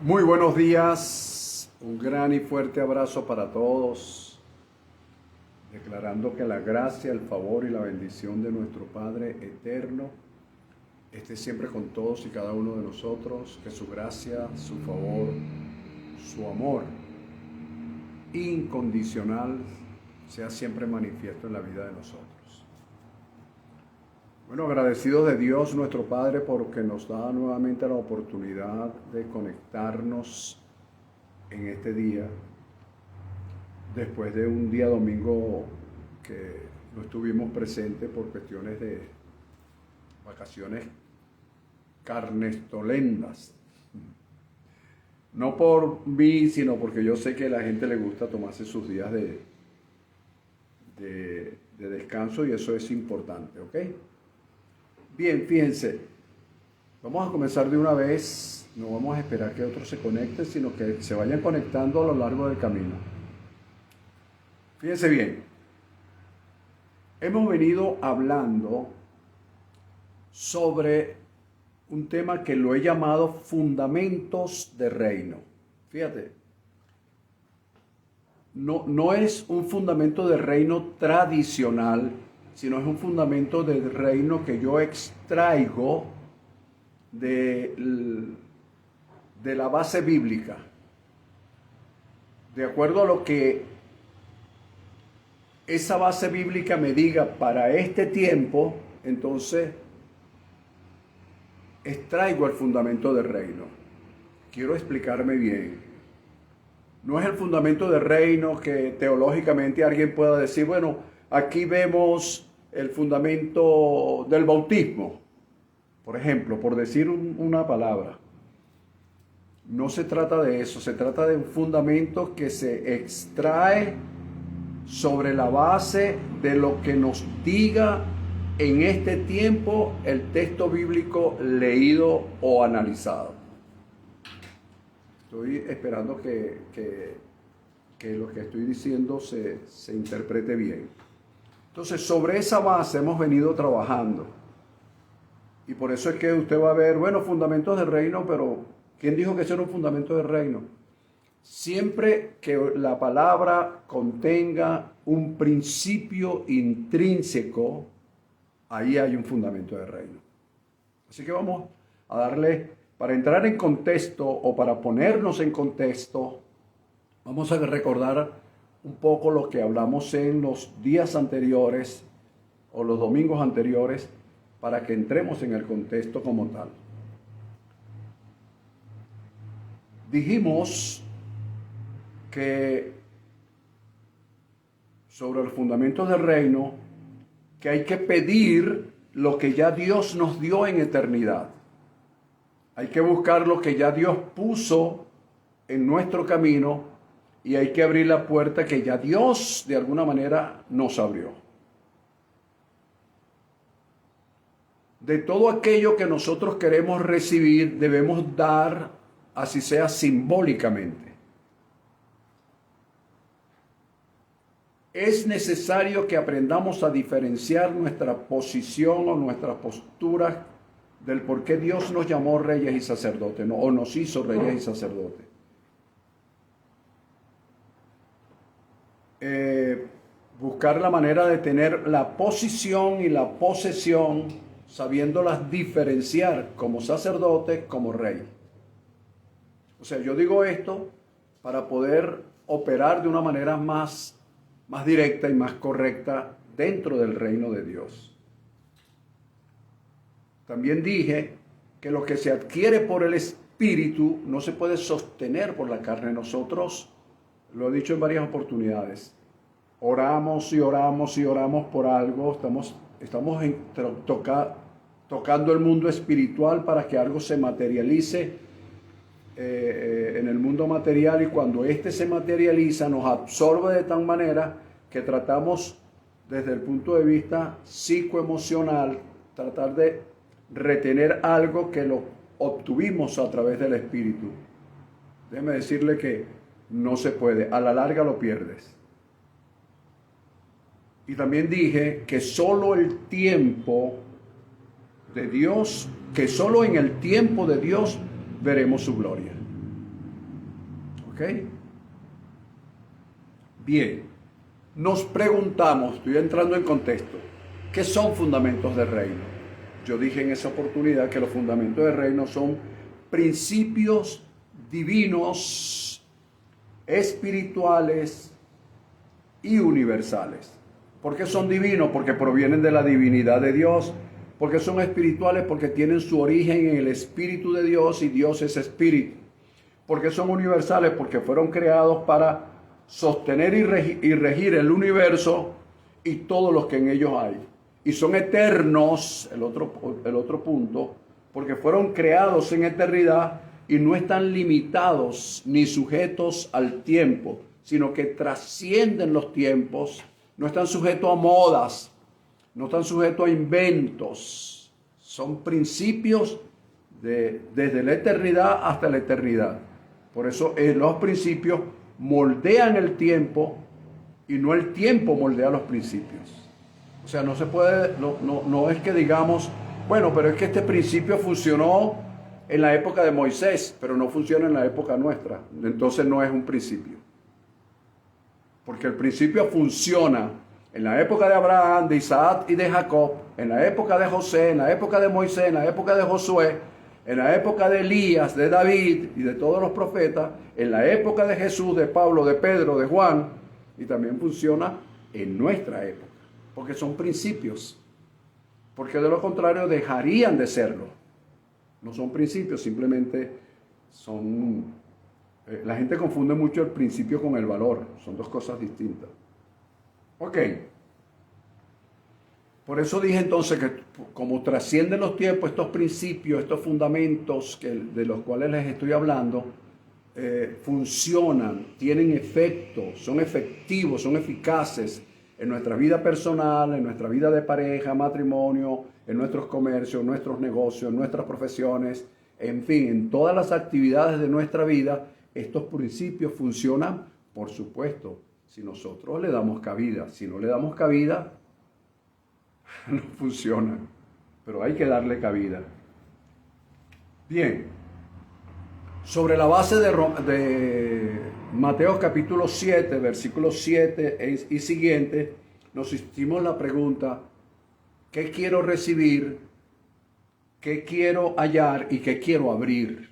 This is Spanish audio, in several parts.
Muy buenos días, un gran y fuerte abrazo para todos, declarando que la gracia, el favor y la bendición de nuestro Padre eterno esté siempre con todos y cada uno de nosotros, que su gracia, su favor, su amor incondicional sea siempre manifiesto en la vida de nosotros. Bueno, agradecidos de Dios nuestro Padre porque nos da nuevamente la oportunidad de conectarnos en este día, después de un día domingo que no estuvimos presentes por cuestiones de vacaciones carnestolendas. No por mí, sino porque yo sé que a la gente le gusta tomarse sus días de descanso y eso es importante, ¿ok? Bien, fíjense, vamos a comenzar de una vez, no vamos a esperar que otros se conecten, sino que se vayan conectando a lo largo del camino. Fíjense bien, hemos venido hablando sobre un tema que lo he llamado fundamentos de reino. Fíjate, no es un fundamento de reino tradicional, sino es un fundamento del reino que yo extraigo de la base bíblica. De acuerdo a lo que esa base bíblica me diga para este tiempo, entonces extraigo el fundamento del reino. Quiero explicarme bien. No es el fundamento del reino que teológicamente alguien pueda decir, bueno, aquí vemos el fundamento del bautismo, por ejemplo, por decir una palabra. No se trata de eso, se trata de un fundamento que se extrae sobre la base de lo que nos diga en este tiempo el texto bíblico leído o analizado. Estoy esperando que lo que estoy diciendo se interprete bien. Entonces, sobre esa base hemos venido trabajando. Y por eso es que usted va a ver, bueno, fundamentos del reino, pero ¿quién dijo que eso era un fundamento del reino? Siempre que la palabra contenga un principio intrínseco, ahí hay un fundamento del reino. Así que vamos a darle, para entrar en contexto o para ponernos en contexto, vamos a recordar un poco lo que hablamos en los días anteriores o los domingos anteriores para que entremos en el contexto como tal. Dijimos que sobre los fundamentos del reino, que hay que pedir lo que ya Dios nos dio en eternidad. Hay que buscar lo que ya Dios puso en nuestro camino y hay que abrir la puerta que ya Dios de alguna manera nos abrió. De todo aquello que nosotros queremos recibir debemos dar, así sea simbólicamente. Es necesario que aprendamos a diferenciar nuestra posición o nuestras posturas del por qué Dios nos llamó reyes y sacerdotes, ¿no? O nos hizo reyes y sacerdotes. Buscar la manera de tener la posición y la posesión, sabiéndolas diferenciar como sacerdote, como rey. O sea, yo digo esto para poder operar de una manera más directa y más correcta dentro del reino de Dios. También dije que lo que se adquiere por el Espíritu no se puede sostener por la carne. Nosotros, lo he dicho en varias oportunidades, oramos y oramos y oramos por algo, estamos tocando el mundo espiritual para que algo se materialice en el mundo material, y cuando éste se materializa nos absorbe de tal manera que tratamos desde el punto de vista psicoemocional tratar de retener algo que lo obtuvimos a través del Espíritu. Déjeme decirle que no se puede, a la larga lo pierdes. Y también dije que solo el tiempo de Dios, que solo en el tiempo de Dios veremos su gloria. ¿Ok? Bien, nos preguntamos, estoy entrando en contexto, ¿qué son fundamentos del reino? Yo dije en esa oportunidad que los fundamentos del reino son principios divinos, espirituales y universales. ¿Por qué son divinos? Porque provienen de la divinidad de Dios. ¿Por qué son espirituales? Porque tienen su origen en el Espíritu de Dios y Dios es Espíritu. ¿Por qué son universales? Porque fueron creados para sostener y regir el universo y todos los que en ellos hay. Y son eternos, el otro punto, porque fueron creados en eternidad y no están limitados ni sujetos al tiempo, sino que trascienden los tiempos, no están sujetos a modas, no están sujetos a inventos, son principios desde la eternidad hasta la eternidad. Por eso los principios moldean el tiempo y no el tiempo moldea los principios. O sea, no se puede, no es que digamos, bueno, pero es que este principio funcionó en la época de Moisés, pero no funciona en la época nuestra. Entonces no es un principio. Porque el principio funciona en la época de Abraham, de Isaac y de Jacob, en la época de José, en la época de Moisés, en la época de Josué, en la época de Elías, de David y de todos los profetas, en la época de Jesús, de Pablo, de Pedro, de Juan, y también funciona en nuestra época, porque son principios, porque de lo contrario dejarían de serlo. No son principios, simplemente son... la gente confunde mucho el principio con el valor, son dos cosas distintas. Ok. Por eso dije entonces que como trascienden los tiempos, estos principios, estos fundamentos de los cuales les estoy hablando, funcionan, tienen efecto, son efectivos, son eficaces en nuestra vida personal, en nuestra vida de pareja, matrimonio, en nuestros comercios, en nuestros negocios, en nuestras profesiones, en fin, en todas las actividades de nuestra vida, estos principios funcionan, por supuesto, si nosotros le damos cabida. Si no le damos cabida, no funcionan, pero hay que darle cabida. Bien, sobre la base de Mateo capítulo 7, versículos 7 y siguiente, nos hicimos la pregunta, ¿qué quiero recibir? ¿Qué quiero hallar? ¿Y qué quiero abrir?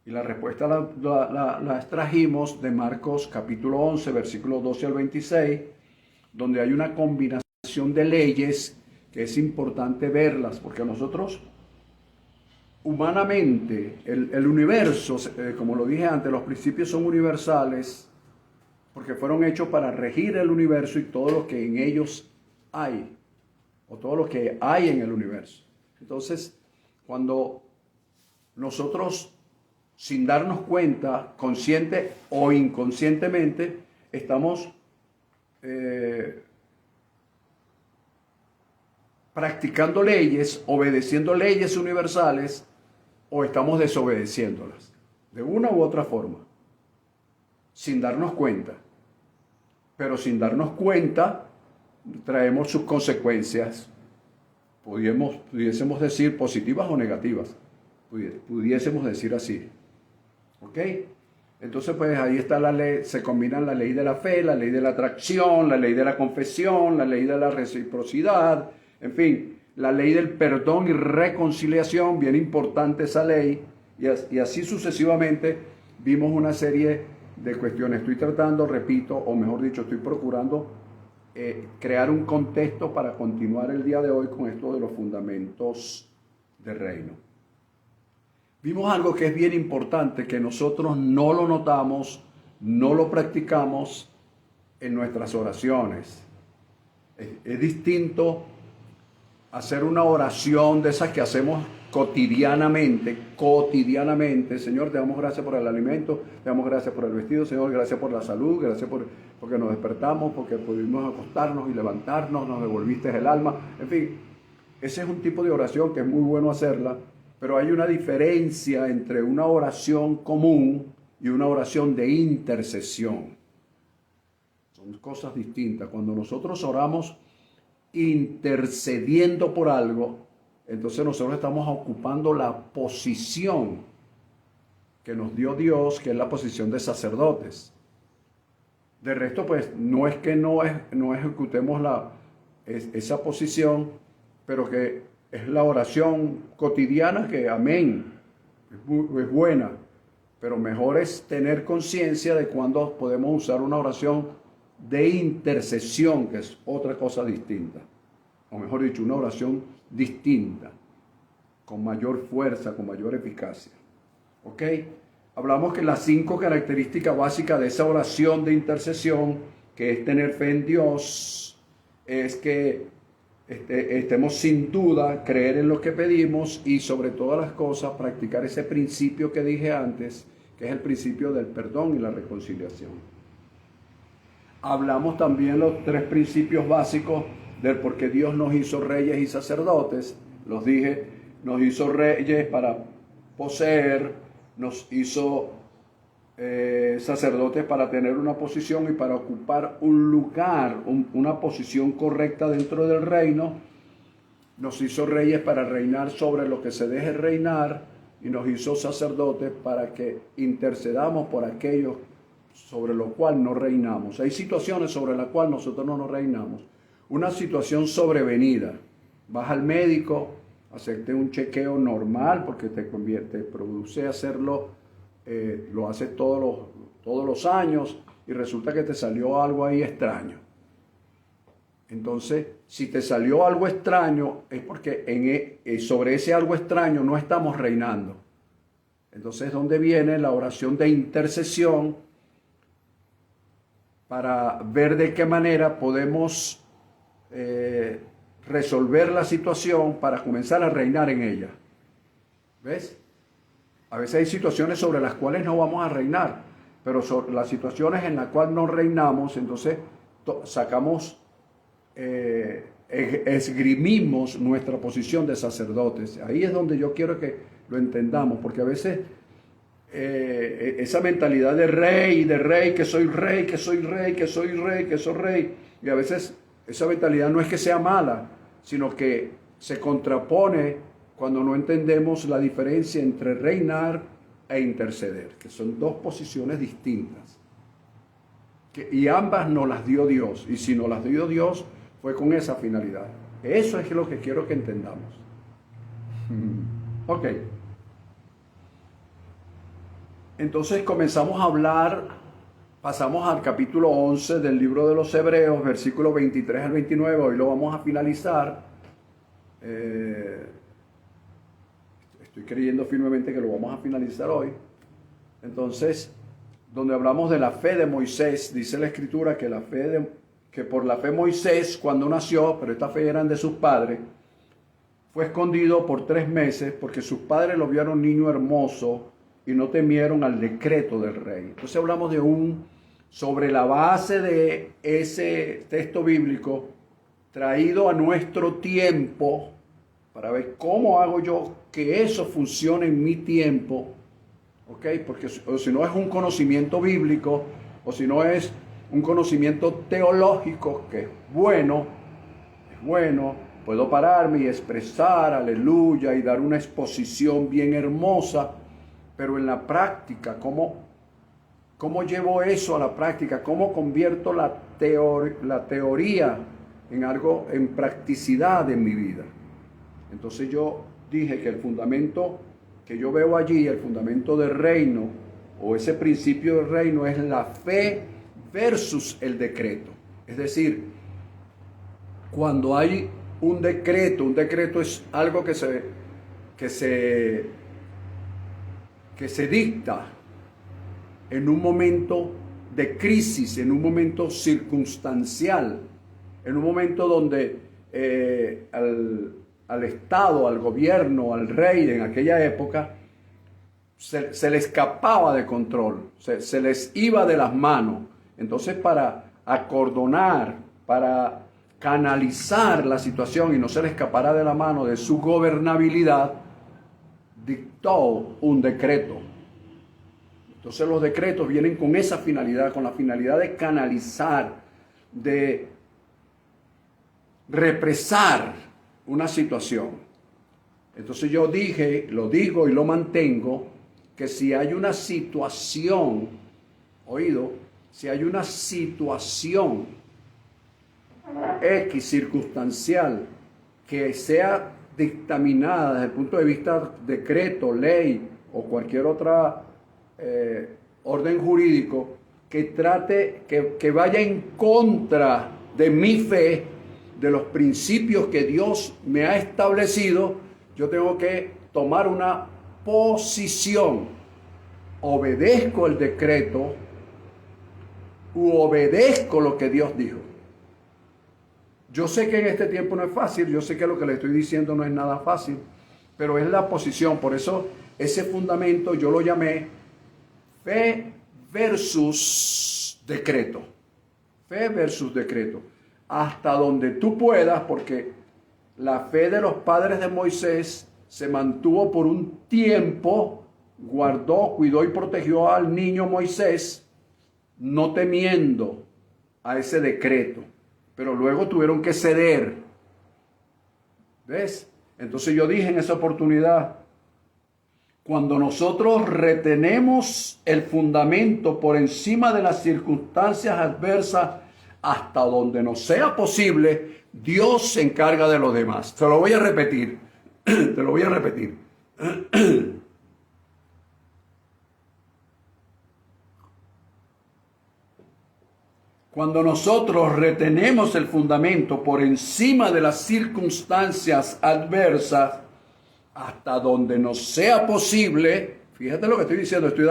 Y la respuesta la extrajimos de Marcos capítulo 11, versículos 12 al 26, donde hay una combinación de leyes que es importante verlas, porque nosotros humanamente, el universo, como lo dije antes, los principios son universales, porque fueron hechos para regir el universo y todo lo que en ellos hay, o todo lo que hay en el universo. Entonces, cuando nosotros, sin darnos cuenta, consciente o inconscientemente, estamos practicando leyes, obedeciendo leyes universales, o estamos desobedeciéndolas, de una u otra forma, sin darnos cuenta. Pero sin darnos cuenta, traemos sus consecuencias, pudiésemos decir positivas o negativas, pudiésemos decir así. ¿Ok? Entonces, pues ahí está la ley, se combinan la ley de la fe, la ley de la atracción, la ley de la confesión, la ley de la reciprocidad, en fin, la ley del perdón y reconciliación, bien importante esa ley, y así sucesivamente vimos una serie de cuestiones. Estoy tratando, repito, o mejor dicho, estoy procurando crear un contexto para continuar el día de hoy con esto de los fundamentos del reino. Vimos algo que es bien importante, que nosotros no lo notamos, no lo practicamos en nuestras oraciones. Es distinto hacer una oración de esas que hacemos cotidianamente. Señor, te damos gracias por el alimento, te damos gracias por el vestido, Señor, gracias por la salud, gracias porque nos despertamos, porque pudimos acostarnos y levantarnos, nos devolviste el alma. En fin, ese es un tipo de oración que es muy bueno hacerla, pero hay una diferencia entre una oración común y una oración de intercesión. Son cosas distintas. Cuando nosotros oramos intercediendo por algo, entonces nosotros estamos ocupando la posición que nos dio Dios, que es la posición de sacerdotes. De resto, pues, no es que no ejecutemos esa posición, pero que es la oración cotidiana que, amén, es buena. Pero mejor es tener conciencia de cuando podemos usar una oración de intercesión, que es otra cosa distinta. O mejor dicho, una oración distinta, con mayor fuerza, con mayor eficacia. ¿Ok? Hablamos que las 5 características básicas de esa oración de intercesión, que es tener fe en Dios, es que estemos sin duda, creer en lo que pedimos y sobre todas las cosas practicar ese principio que dije antes, que es el principio del perdón y la reconciliación. Hablamos también los 3 principios básicos del por qué Dios nos hizo reyes y sacerdotes. Los dije, nos hizo reyes para poseer, nos hizo sacerdotes para tener una posición y para ocupar un lugar, una posición correcta dentro del reino. Nos hizo reyes para reinar sobre lo que se deje reinar y nos hizo sacerdotes para que intercedamos por aquellos sobre lo cual no reinamos. Hay situaciones sobre las cuales nosotros no nos reinamos. Una situación sobrevenida. Vas al médico, hacerte un chequeo normal porque te produce hacerlo. Lo haces todos los años y resulta que te salió algo ahí extraño. Entonces, si te salió algo extraño es porque sobre ese algo extraño no estamos reinando. Entonces, ¿dónde viene la oración de intercesión para ver de qué manera podemos resolver la situación para comenzar a reinar en ella? ¿Ves? A veces hay situaciones sobre las cuales no vamos a reinar, pero sobre las situaciones en las cuales no reinamos, entonces sacamos, esgrimimos nuestra posición de sacerdotes. Ahí es donde yo quiero que lo entendamos, porque a veces esa mentalidad de rey, que soy rey, que soy rey, que soy rey, que soy rey, y a veces esa mentalidad no es que sea mala, sino que se contrapone cuando no entendemos la diferencia entre reinar e interceder, que son 2 posiciones distintas. Y ambas nos las dio Dios, y si nos las dio Dios fue con esa finalidad. Eso es lo que quiero que entendamos. Ok. Entonces comenzamos a hablar, pasamos al capítulo 11 del libro de los Hebreos, versículos 23 al 29, hoy lo vamos a finalizar. Estoy creyendo firmemente que lo vamos a finalizar hoy. Entonces, donde hablamos de la fe de Moisés, dice la Escritura que por la fe Moisés, cuando nació, pero esta fe eran de sus padres, fue escondido por 3 meses porque sus padres lo vieron niño hermoso y no temieron al decreto del rey. Entonces hablamos sobre la base de ese texto bíblico traído a nuestro tiempo, para ver cómo hago yo que eso funcione en mi tiempo, ¿ok? Porque si no es un conocimiento bíblico, o si no es un conocimiento teológico, que es bueno, puedo pararme y expresar, aleluya, y dar una exposición bien hermosa, pero en la práctica, ¿cómo llevo eso a la práctica? ¿Cómo convierto la teoría en algo, en practicidad en mi vida? Entonces yo dije que el fundamento que yo veo allí, el fundamento del reino, o ese principio del reino, es la fe versus el decreto. Es decir, cuando hay un decreto es algo que se dicta en un momento de crisis, en un momento circunstancial, en un momento donde al Estado, al gobierno, al rey en aquella época, se le escapaba de control, se les iba de las manos. Entonces, para acordonar, para canalizar la situación y no se le escapara de la mano de su gobernabilidad, dictó un decreto. Entonces los decretos vienen con esa finalidad, con la finalidad de canalizar, de represar una situación. Entonces yo dije, lo digo y lo mantengo, que si hay una situación, oído, si hay una situación X circunstancial que sea dictaminada desde el punto de vista decreto, ley o cualquier otra orden jurídico que trate, que vaya en contra de mi fe, de los principios que Dios me ha establecido, yo tengo que tomar una posición. Obedezco el decreto u obedezco lo que Dios dijo. Yo sé que en este tiempo no es fácil, yo sé que lo que le estoy diciendo no es nada fácil, pero es la posición. Por eso ese fundamento yo lo llamé fe versus decreto. Fe versus decreto. Hasta donde tú puedas, porque la fe de los padres de Moisés se mantuvo por un tiempo, guardó, cuidó y protegió al niño Moisés, no temiendo a ese decreto. Pero luego tuvieron que ceder. ¿Ves? Entonces yo dije en esa oportunidad, cuando nosotros retenemos el fundamento por encima de las circunstancias adversas, hasta donde nos sea posible, Dios se encarga de los demás. Te lo voy a repetir. Te lo voy a repetir. Cuando nosotros retenemos el fundamento por encima de las circunstancias adversas, hasta donde nos sea posible, fíjate lo que estoy diciendo, estoy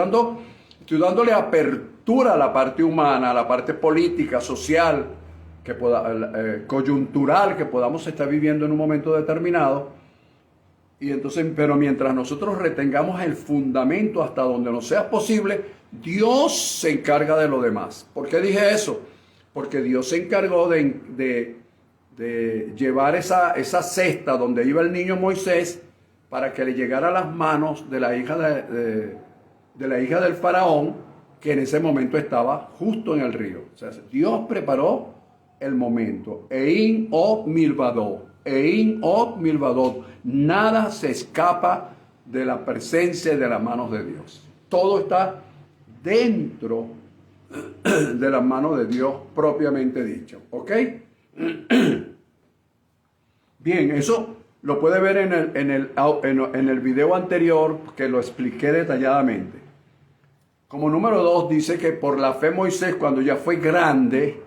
dándole apertura a la parte humana, a la parte política, social, coyuntural que podamos estar viviendo en un momento determinado. Y entonces, pero mientras nosotros retengamos el fundamento hasta donde nos sea posible, Dios se encarga de lo demás. ¿Por qué dije eso? Porque Dios se encargó de llevar esa cesta donde iba el niño Moisés para que le llegara a las manos de la hija del faraón, que en ese momento estaba justo en el río. O sea, Dios preparó el momento. Ein od milvado. Ein od milvado. Nada se escapa de la presencia y de las manos de Dios. Todo está dentro de las manos de Dios propiamente dicho. ¿Ok? Bien, eso lo puede ver en el video anterior que lo expliqué detalladamente. Como número 2 dice que por la fe Moisés, cuando ya fue grande,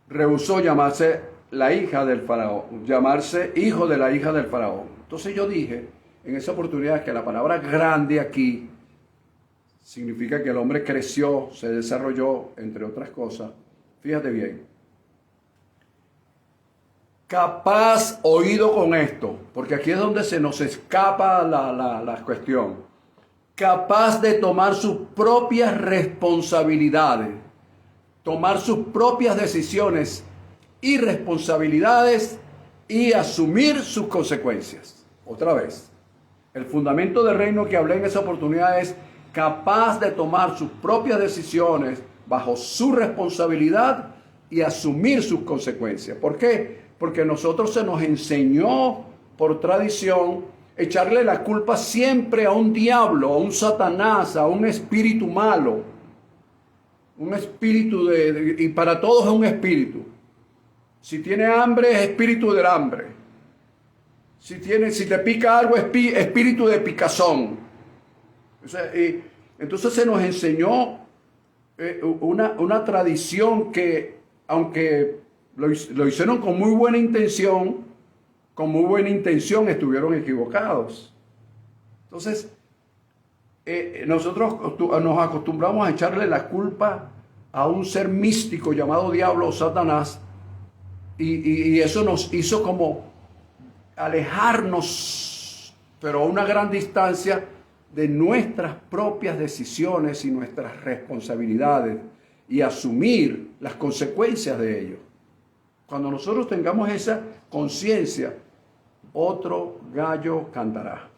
rehusó llamarse la hija del faraón, llamarse hijo de la hija del faraón. Entonces yo dije en esa oportunidad que la palabra grande aquí significa que el hombre creció, se desarrolló, entre otras cosas. Fíjate bien. Capaz, oído con esto, porque aquí es donde se nos escapa la cuestión. Capaz de tomar sus propias responsabilidades, tomar sus propias decisiones y responsabilidades y asumir sus consecuencias. Otra vez, el fundamento del reino que hablé en esa oportunidad es capaz de tomar sus propias decisiones bajo su responsabilidad y asumir sus consecuencias. ¿Por qué? Porque a nosotros se nos enseñó por tradición echarle la culpa siempre a un diablo, a un Satanás, a un espíritu malo. Un espíritu y para todos es un espíritu. Si tiene hambre, es espíritu del hambre. Si te pica algo, es espíritu de picazón. O sea, entonces se nos enseñó una tradición que, aunque lo hicieron con muy buena intención, estuvieron equivocados. Entonces, nosotros nos acostumbramos a echarle la culpa a un ser místico llamado diablo o Satanás, y eso nos hizo como alejarnos, pero a una gran distancia, de nuestras propias decisiones y nuestras responsabilidades y asumir las consecuencias de ello. Cuando nosotros tengamos esa conciencia, otro gallo cantará.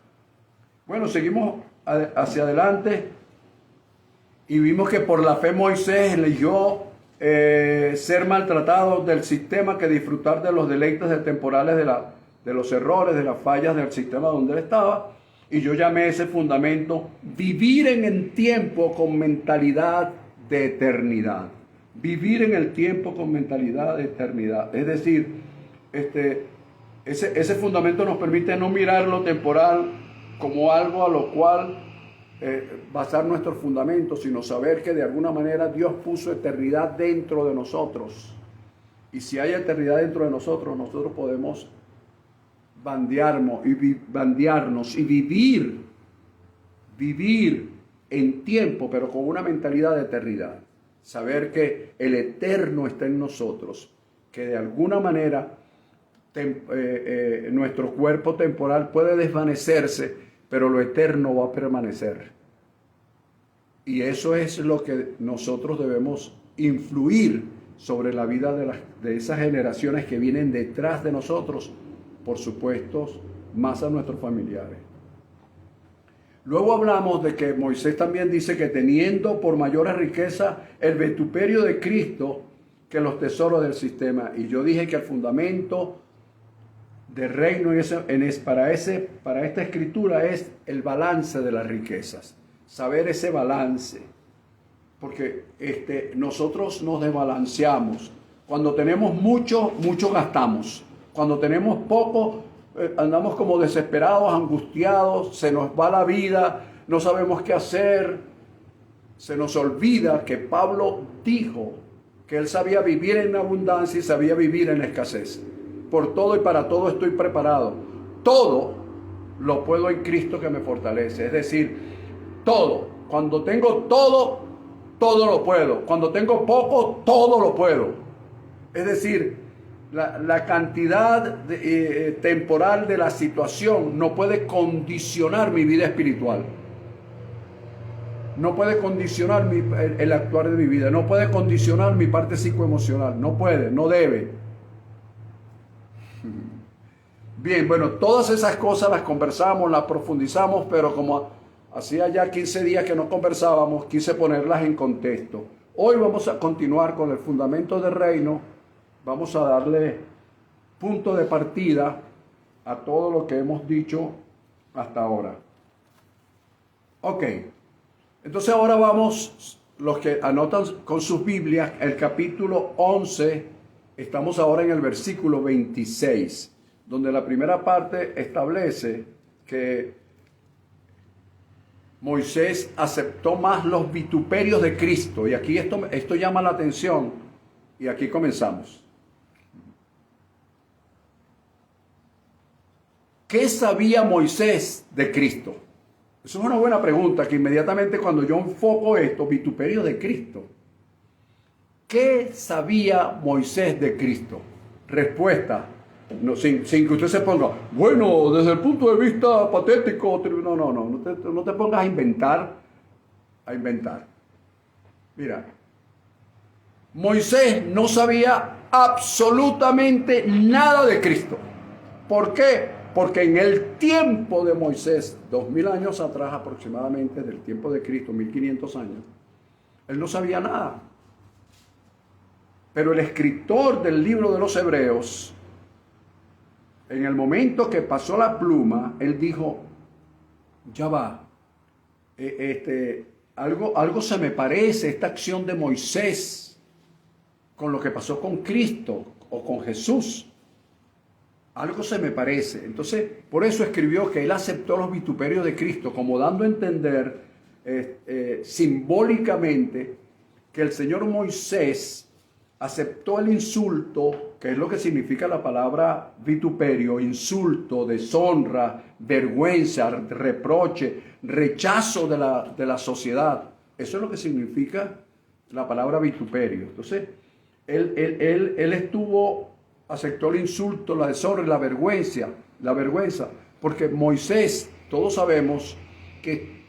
Bueno, seguimos hacia adelante y vimos que por la fe Moisés eligió ser maltratado del sistema que disfrutar de los deleites temporales de los errores, de las fallas del sistema donde él estaba. Y yo llamé ese fundamento vivir en el tiempo con mentalidad de eternidad. Vivir en el tiempo con mentalidad de eternidad. Es decir, ese fundamento nos permite no mirar lo temporal como algo a lo cual basar nuestros fundamentos, sino saber que de alguna manera Dios puso eternidad dentro de nosotros. Y si hay eternidad dentro de nosotros, nosotros podemos bandearnos y vivir en tiempo, pero con una mentalidad de eternidad. Saber que el eterno está en nosotros, que de alguna manera nuestro cuerpo temporal puede desvanecerse, pero lo eterno va a permanecer. Y eso es lo que nosotros debemos influir sobre la vida de esas generaciones que vienen detrás de nosotros, por supuesto, más a nuestros familiares. Luego hablamos de que Moisés también dice que teniendo por mayores riqueza el vituperio de Cristo que los tesoros del sistema. Y yo dije que el fundamento del reino para esta escritura es el balance de las riquezas. Saber ese balance. Porque nosotros nos desbalanceamos. Cuando tenemos mucho gastamos. Cuando tenemos poco, andamos como desesperados, angustiados, se nos va la vida, no sabemos qué hacer. Se nos olvida que Pablo dijo que él sabía vivir en abundancia y sabía vivir en escasez. Por todo y para todo estoy preparado. Todo lo puedo en Cristo que me fortalece. Es decir, todo. Cuando tengo todo lo puedo. Cuando tengo poco, todo lo puedo. Es decir, la cantidad temporal de la situación no puede condicionar mi vida espiritual. No puede condicionar el actuar de mi vida. No puede condicionar mi parte psicoemocional. No puede, no debe. Bien, bueno, todas esas cosas las conversamos, las profundizamos, pero como hacía ya 15 días que no conversábamos, quise ponerlas en contexto. Hoy vamos a continuar con el fundamento del reino. Vamos a darle punto de partida a todo lo que hemos dicho hasta ahora. Ok, entonces ahora vamos, los que anotan con sus Biblias, el capítulo 11, estamos ahora en el versículo 26, donde la primera parte establece que Moisés aceptó más los vituperios de Cristo. Y aquí esto llama la atención. Y aquí comenzamos. ¿Qué sabía Moisés de Cristo? Eso es una buena pregunta que inmediatamente cuando yo enfoco esto, vituperio de Cristo. ¿Qué sabía Moisés de Cristo? Respuesta. No, sin que usted se ponga, bueno, desde el punto de vista patético, no te pongas a inventar. Mira, Moisés no sabía absolutamente nada de Cristo. ¿Por qué? Porque en el tiempo de Moisés, 2000 años atrás aproximadamente, del tiempo de Cristo, 1500 años, él no sabía nada. Pero el escritor del libro de los Hebreos, en el momento que pasó la pluma, él dijo, ya va, algo se me parece, esta acción de Moisés, con lo que pasó con Cristo o con Jesús. Algo se me parece. Entonces, por eso escribió que él aceptó los vituperios de Cristo, como dando a entender simbólicamente que el Señor Moisés aceptó el insulto, que es lo que significa la palabra vituperio, insulto, deshonra, vergüenza, reproche, rechazo de la sociedad. Eso es lo que significa la palabra vituperio. Entonces, él aceptó el insulto, la deshonra y la vergüenza, porque Moisés, todos sabemos que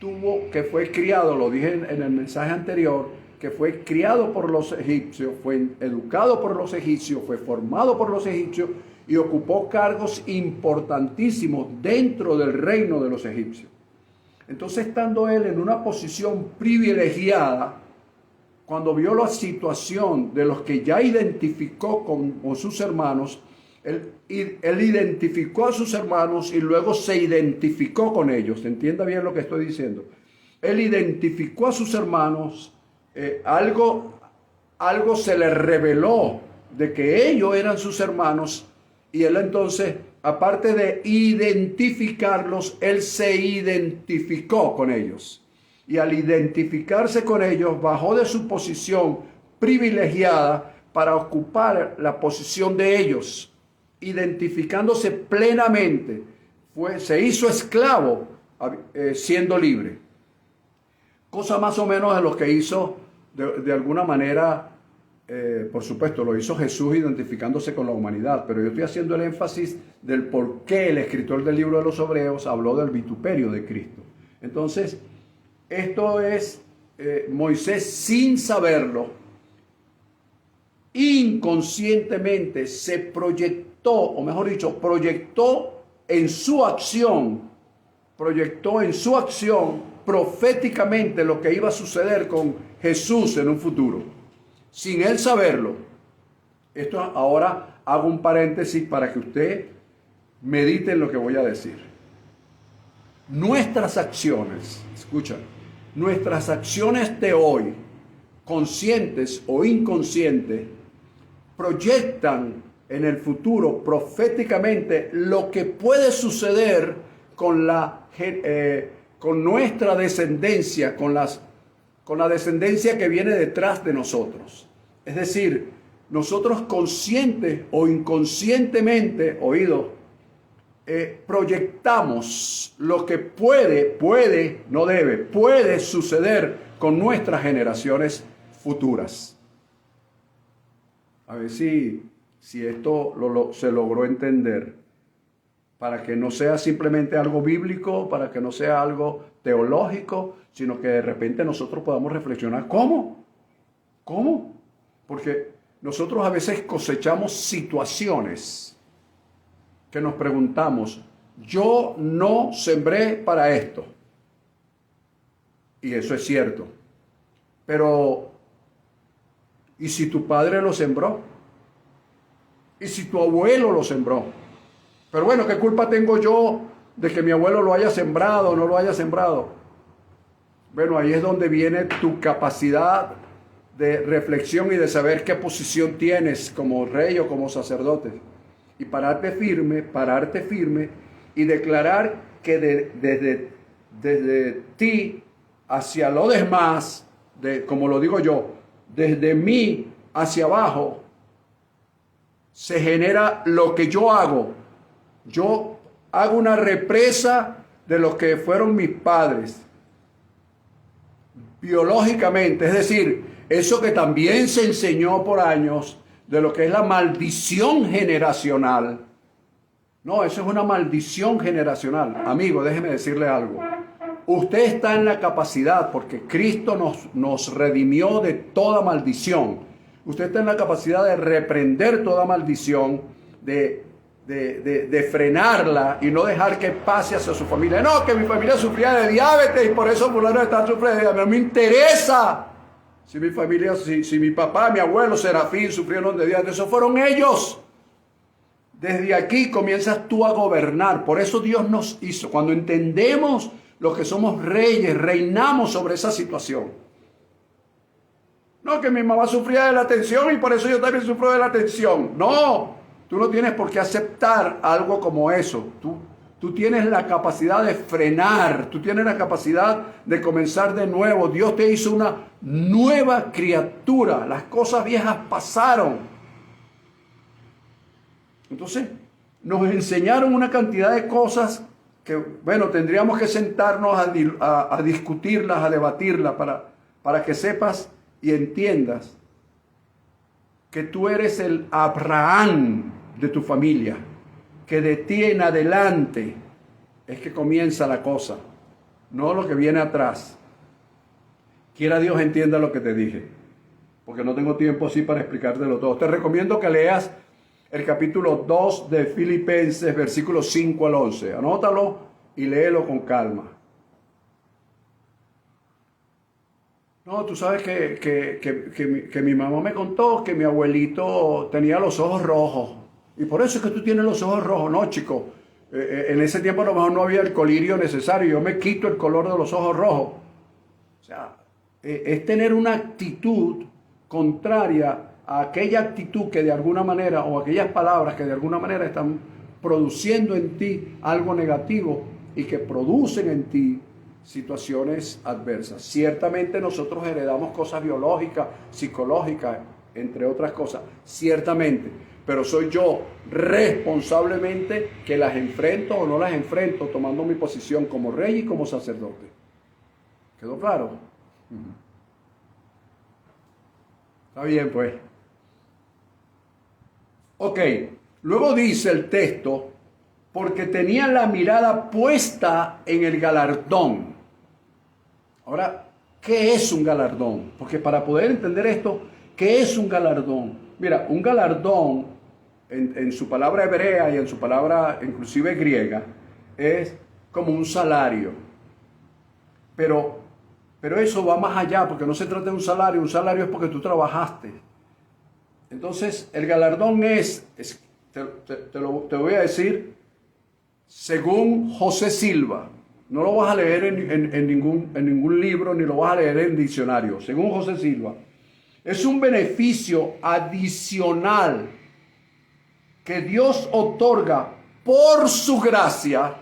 fue criado, lo dije en el mensaje anterior, que fue criado por los egipcios, fue educado por los egipcios, fue formado por los egipcios y ocupó cargos importantísimos dentro del reino de los egipcios. Entonces, estando él en una posición privilegiada, cuando vio la situación de los que ya identificó con sus hermanos, Él identificó a sus hermanos y luego se identificó con ellos. Entienda bien lo que estoy diciendo. Él identificó a sus hermanos, algo se le reveló de que ellos eran sus hermanos, y él entonces, aparte de identificarlos, él se identificó con ellos. Y al identificarse con ellos, bajó de su posición privilegiada para ocupar la posición de ellos, identificándose plenamente. Se hizo esclavo siendo libre. Cosa más o menos de lo que hizo de alguna manera, por supuesto, lo hizo Jesús identificándose con la humanidad, pero yo estoy haciendo el énfasis del por qué el escritor del libro de los Hebreos habló del vituperio de Cristo. Entonces, esto es Moisés, sin saberlo, inconscientemente se proyectó, o mejor dicho, proyectó en su acción proféticamente lo que iba a suceder con Jesús en un futuro, sin él saberlo. Esto ahora hago un paréntesis para que usted medite en lo que voy a decir. Nuestras acciones, escucha, nuestras acciones de hoy, conscientes o inconscientes, proyectan en el futuro proféticamente lo que puede suceder con nuestra descendencia, con la descendencia que viene detrás de nosotros. Es decir, nosotros consciente o inconscientemente, proyectamos lo que puede suceder con nuestras generaciones futuras. A ver si esto se logró entender, para que no sea simplemente algo bíblico, para que no sea algo teológico, sino que de repente nosotros podamos reflexionar. ¿Cómo? Porque nosotros a veces cosechamos situaciones que nos preguntamos, yo no sembré para esto. Y eso es cierto. Pero, ¿y si tu padre lo sembró? ¿Y si tu abuelo lo sembró? Pero bueno, ¿qué culpa tengo yo de que mi abuelo lo haya sembrado o no lo haya sembrado? Bueno, ahí es donde viene tu capacidad de reflexión y de saber qué posición tienes como rey o como sacerdote. Y pararte firme y declarar que desde ti hacia los demás, como lo digo yo, desde mí hacia abajo, se genera lo que yo hago. Yo hago una represa de lo que fueron mis padres, biológicamente, es decir, eso que también se enseñó por años, de lo que es la maldición generacional. No, eso es una maldición generacional. Amigo, déjeme decirle algo. Usted está en la capacidad, porque Cristo nos redimió de toda maldición. Usted está en la capacidad de reprender toda maldición, de frenarla y no dejar que pase hacia su familia. No, que mi familia sufría de diabetes y por eso fulano está sufriendo de diabetes. No me interesa si mi familia, si mi papá, mi abuelo Serafín sufrieron de diabetes. Esos fueron ellos. Desde aquí comienzas tú a gobernar. Por eso Dios nos hizo. Cuando entendemos lo que somos reyes, reinamos sobre esa situación. No, que mi mamá sufría de la tensión y por eso yo también sufro de la tensión. No, tú no tienes por qué aceptar algo como eso. Tú tienes la capacidad de frenar, tú tienes la capacidad de comenzar de nuevo. Dios te hizo una nueva criatura. Las cosas viejas pasaron. Entonces, nos enseñaron una cantidad de cosas que, bueno, tendríamos que sentarnos a discutirlas, a debatirlas, para que sepas y entiendas que tú eres el Abraham de tu familia, que de ti en adelante es que comienza la cosa, no lo que viene atrás. Quiera Dios entienda lo que te dije, porque no tengo tiempo así para explicártelo todo. Te recomiendo que leas el capítulo 2 de Filipenses, versículos 5 al 11. Anótalo y léelo con calma. No, tú sabes que mi mamá me contó que mi abuelito tenía los ojos rojos. Y por eso es que tú tienes los ojos rojos. No, chico, en ese tiempo a lo mejor no había el colirio necesario. Yo me quito el color de los ojos rojos. O sea, es tener una actitud contraria a aquella actitud que de alguna manera, o aquellas palabras que de alguna manera están produciendo en ti algo negativo y que producen en ti situaciones adversas. Ciertamente nosotros heredamos cosas biológicas, psicológicas, entre otras cosas, ciertamente, pero soy yo responsablemente que las enfrento o no las enfrento, tomando mi posición como rey y como sacerdote. ¿Quedó claro? Está bien, pues. Ok, luego dice el texto, porque tenían la mirada puesta en el galardón. Ahora, ¿qué es un galardón? Porque para poder entender esto, ¿qué es un galardón? Mira, un galardón, en su palabra hebrea y en su palabra inclusive griega, es como un salario. Pero eso va más allá, porque no se trata de un salario es porque tú trabajaste. Entonces, el galardón te voy a decir, según José Silva, no lo vas a leer en ningún libro, ni lo vas a leer en diccionario. Según José Silva, es un beneficio adicional que Dios otorga por su gracia.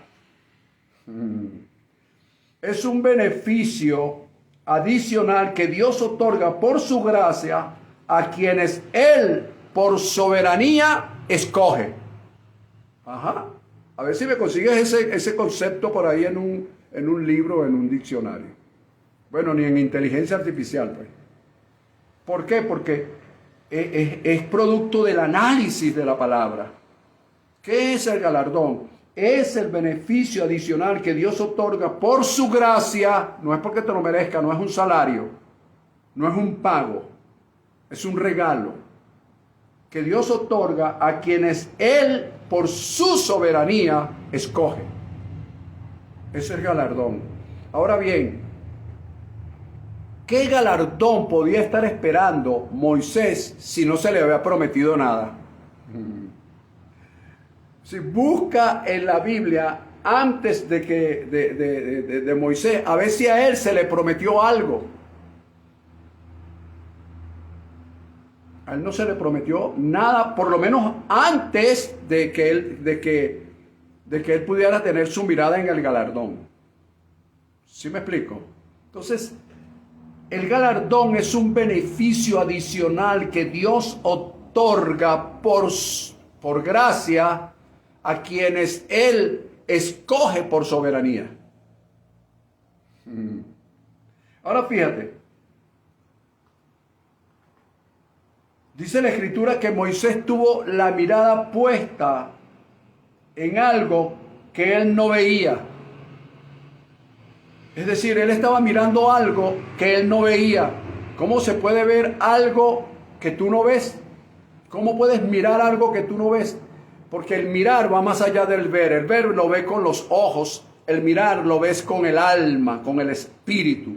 Es un beneficio adicional que Dios otorga por su gracia a quienes Él por soberanía escoge. Ajá. A ver si me consigues ese concepto por ahí en un libro o en un diccionario. Bueno, ni en inteligencia artificial, pues. ¿Por qué? Porque es producto del análisis de la palabra. ¿Qué es el galardón? Es el beneficio adicional que Dios otorga por su gracia. No es porque te lo merezca, no es un salario, no es un pago, es un regalo que Dios otorga a quienes Él por su soberanía escoge. Ese es el galardón. Ahora bien, ¿qué galardón podía estar esperando Moisés si no se le había prometido nada? Si busca en la Biblia antes de Moisés, a ver si a él se le prometió algo. A él no se le prometió nada, por lo menos antes de que él pudiera tener su mirada en el galardón. ¿Sí me explico? Entonces, el galardón es un beneficio adicional que Dios otorga por gracia a quienes Él escoge por soberanía. Ahora fíjate, dice la Escritura que Moisés tuvo la mirada puesta en algo que él no veía. Es decir, él estaba mirando algo que él no veía. ¿Cómo se puede ver algo que tú no ves? ¿Cómo puedes mirar algo que tú no ves? Porque el mirar va más allá del ver. El ver lo ve con los ojos. El mirar lo ves con el alma, con el espíritu.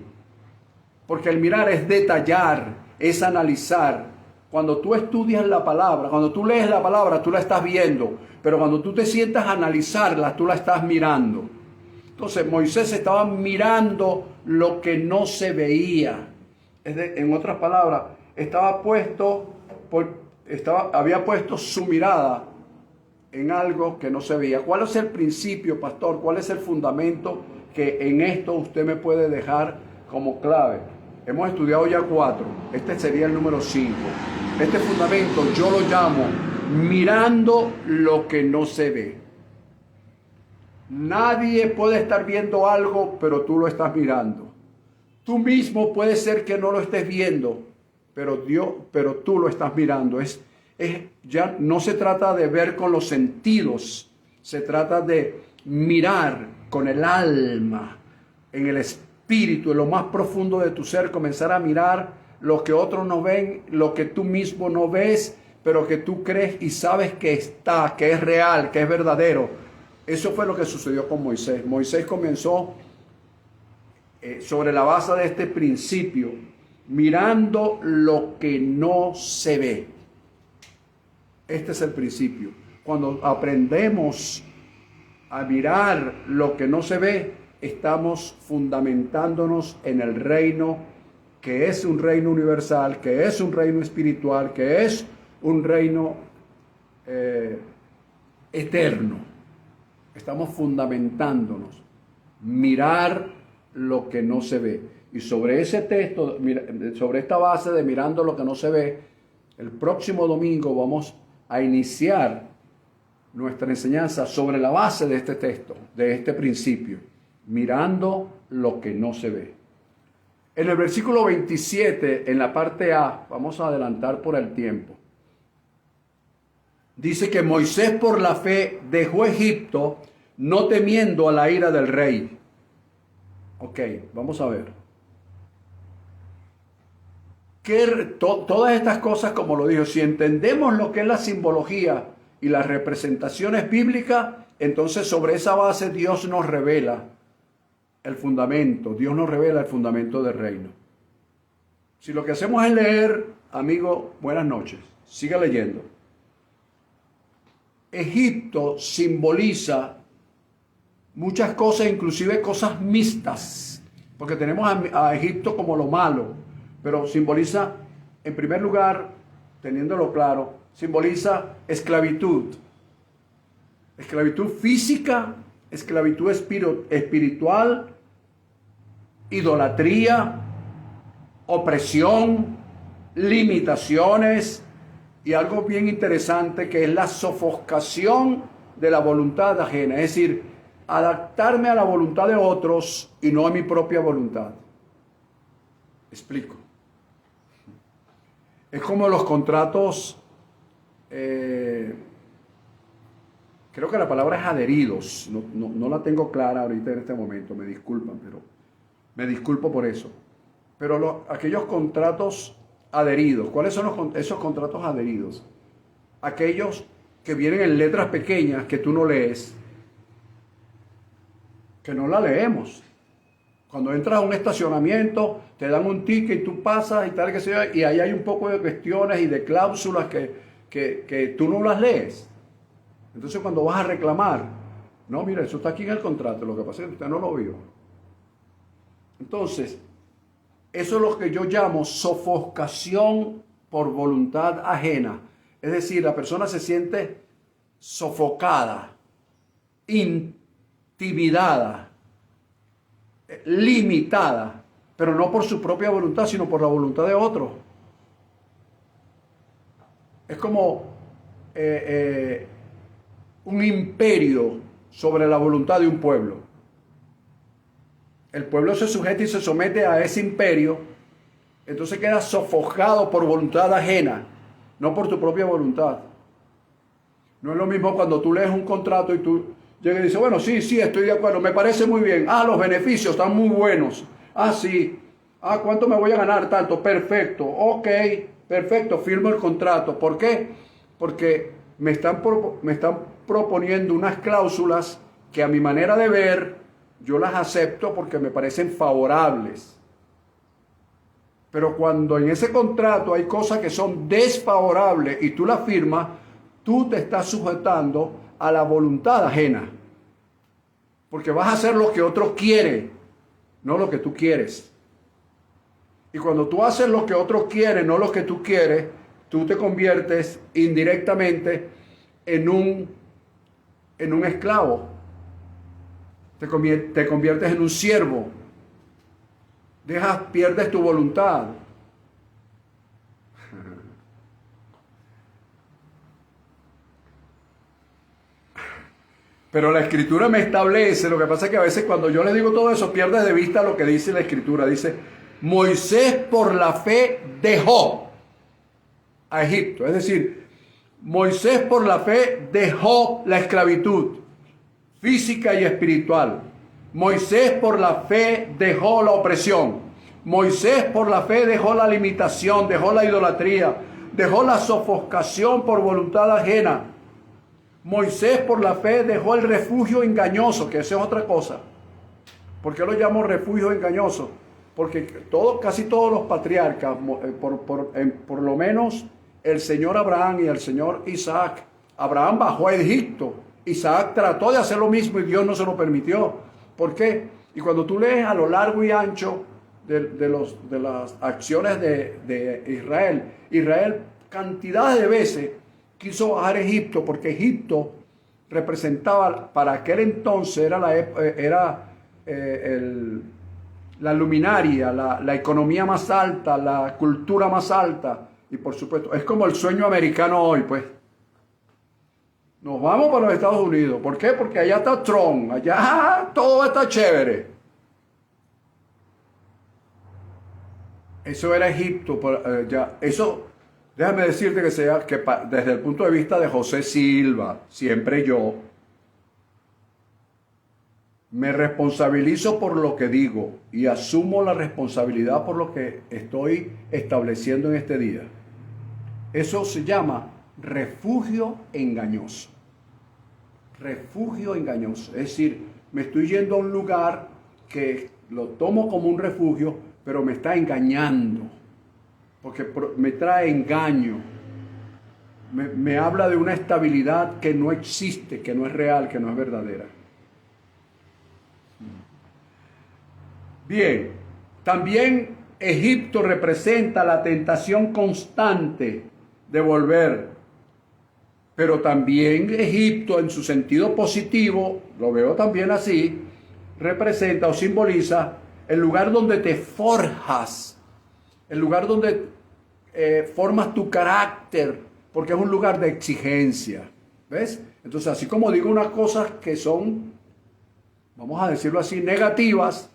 Porque el mirar es detallar, es analizar. Cuando tú estudias la palabra, cuando tú lees la palabra, tú la estás viendo. Pero cuando tú te sientas a analizarla, tú la estás mirando. Entonces Moisés estaba mirando lo que no se veía. En otras palabras, había puesto su mirada en algo que no se veía. ¿Cuál es el principio, pastor? ¿Cuál es el fundamento que en esto usted me puede dejar como clave? Hemos estudiado ya 4. Este sería el número 5. Este fundamento yo lo llamo mirando lo que no se ve. Nadie puede estar viendo algo, pero tú lo estás mirando. Tú mismo puede ser que no lo estés viendo, pero tú lo estás mirando. Ya no se trata de ver con los sentidos, se trata de mirar con el alma, en el espíritu, en lo más profundo de tu ser, comenzar a mirar lo que otros no ven, lo que tú mismo no ves, pero que tú crees y sabes que está, que es real, que es verdadero. Eso fue lo que sucedió con Moisés. Moisés comenzó sobre la base de este principio, mirando lo que no se ve. Este es el principio. cuando aprendemos a mirar lo que no se ve, estamos fundamentándonos en el reino, que es un reino universal, que es un reino espiritual, que es un reino eterno. Estamos fundamentándonos, mirar lo que no se ve. Y sobre ese texto, sobre esta base de mirando lo que no se ve, el próximo domingo vamos a iniciar nuestra enseñanza sobre la base de este texto, de este principio, mirando lo que no se ve. En el versículo 27, en la parte A, vamos a adelantar por el tiempo, dice que Moisés por la fe dejó Egipto, no temiendo a la ira del rey. Ok, vamos a ver. Todas estas cosas, como lo dijo, si entendemos lo que es la simbología y las representaciones bíblicas, entonces sobre esa base Dios nos revela el fundamento, Dios nos revela el fundamento del reino. Si lo que hacemos es leer, amigo, buenas noches, siga leyendo. Egipto simboliza muchas cosas, inclusive cosas mixtas, porque tenemos a Egipto como lo malo, pero simboliza, en primer lugar, teniéndolo claro, simboliza esclavitud. Esclavitud física, esclavitud espiritual, idolatría, opresión, limitaciones y algo bien interesante que es la sofocación de la voluntad ajena. Es decir, adaptarme a la voluntad de otros y no a mi propia voluntad. Explico. Es como los contratos, creo que la palabra es adheridos, no la tengo clara ahorita en este momento, me disculpan, pero me disculpo por eso. Pero aquellos contratos adheridos, ¿cuáles son esos contratos adheridos? Aquellos que vienen en letras pequeñas que tú no lees, que no la leemos. Cuando entras a un estacionamiento, te dan un ticket y tú pasas y tal, que sea, y ahí hay un poco de cuestiones y de cláusulas que tú no las lees. Entonces cuando vas a reclamar, no, mira, eso está aquí en el contrato, lo que pasa es que usted no lo vio. Entonces, eso es lo que yo llamo sofocación por voluntad ajena. Es decir, la persona se siente sofocada, intimidada, limitada, pero no por su propia voluntad, sino por la voluntad de otro. Es como un imperio sobre la voluntad de un pueblo. El pueblo se sujeta y se somete a ese imperio, entonces queda sofocado por voluntad ajena, no por tu propia voluntad. No es lo mismo cuando tú lees un contrato y tú llegas y dices, bueno, sí, estoy de acuerdo, me parece muy bien. Ah, los beneficios están muy buenos. Ah, sí. Ah, ¿cuánto me voy a ganar? Tanto. Perfecto. Ok, perfecto, firmo el contrato. ¿Por qué? Porque me están proponiendo unas cláusulas que a mi manera de ver yo las acepto porque me parecen favorables. Pero cuando en ese contrato hay cosas que son desfavorables y tú las firmas, tú te estás sujetando a la voluntad ajena. Porque vas a hacer lo que otro quiere, no lo que tú quieres. Y cuando tú haces lo que otro quiere, no lo que tú quieres, tú te conviertes indirectamente en un esclavo. Te conviertes en un siervo. Pierdes tu voluntad. Pero la Escritura me establece, lo que pasa es que a veces cuando yo le digo todo eso, pierdes de vista lo que dice la Escritura. Dice, Moisés por la fe dejó a Egipto. Es decir, Moisés por la fe dejó la esclavitud física y espiritual. Moisés por la fe dejó la opresión. Moisés por la fe dejó la limitación, dejó la idolatría, dejó la sofocación por voluntad ajena. Moisés por la fe dejó el refugio engañoso, que esa es otra cosa. ¿Por qué lo llamo refugio engañoso? Porque casi todos los patriarcas, por lo menos el señor Abraham y el señor Isaac, Abraham bajó a Egipto. Isaac trató de hacer lo mismo y Dios no se lo permitió. ¿Por qué? Y cuando tú lees a lo largo y ancho de las acciones de Israel, Israel cantidades de veces quiso bajar a Egipto porque Egipto representaba, para aquel entonces era la luminaria, la economía más alta, la cultura más alta. Y por supuesto, es como el sueño americano hoy, pues. Nos vamos para los Estados Unidos. ¿Por qué? Porque allá está Trump, allá todo está chévere. Eso era Egipto. Eso, déjame decirte que desde el punto de vista de José Silva, siempre yo me responsabilizo por lo que digo y asumo la responsabilidad por lo que estoy estableciendo en este día. Eso se llama refugio engañoso. Refugio engañoso. Es decir, me estoy yendo a un lugar que lo tomo como un refugio, pero me está engañando. Porque me trae engaño. Me habla de una estabilidad que no existe, que no es real, que no es verdadera. Bien, también Egipto representa la tentación constante de volver, pero también Egipto en su sentido positivo, lo veo también así, representa o simboliza el lugar donde te forjas, el lugar donde formas tu carácter, porque es un lugar de exigencia, ¿ves? Entonces, así como digo unas cosas que son, vamos a decirlo así, negativas,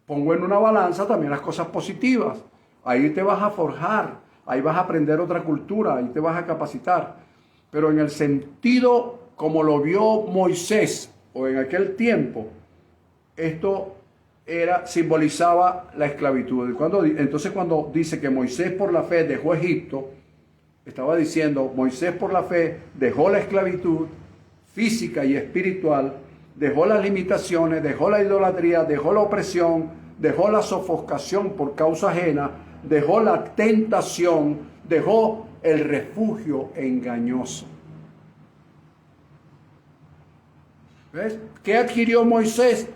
pongo en una balanza también las cosas positivas. Ahí te vas a forjar, ahí vas a aprender otra cultura, ahí te vas a capacitar. Pero en el sentido como lo vio Moisés o en aquel tiempo, esto simbolizaba la esclavitud. Entonces cuando dice que Moisés por la fe dejó Egipto, estaba diciendo Moisés por la fe dejó la esclavitud física y espiritual, dejó las limitaciones, dejó la idolatría, dejó la opresión, dejó la sofocación por causa ajena, dejó la tentación, dejó el refugio engañoso. ¿Ves? ¿Qué adquirió Moisés?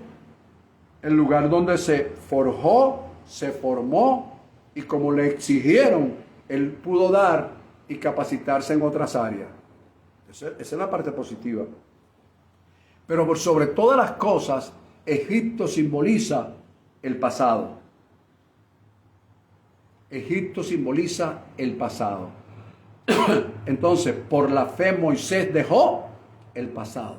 El lugar donde se forjó, se formó y como le exigieron, él pudo dar y capacitarse en otras áreas. Esa es la parte positiva. Pero por sobre todas las cosas, Egipto simboliza el pasado. Egipto simboliza el pasado. Entonces, por la fe Moisés dejó el pasado,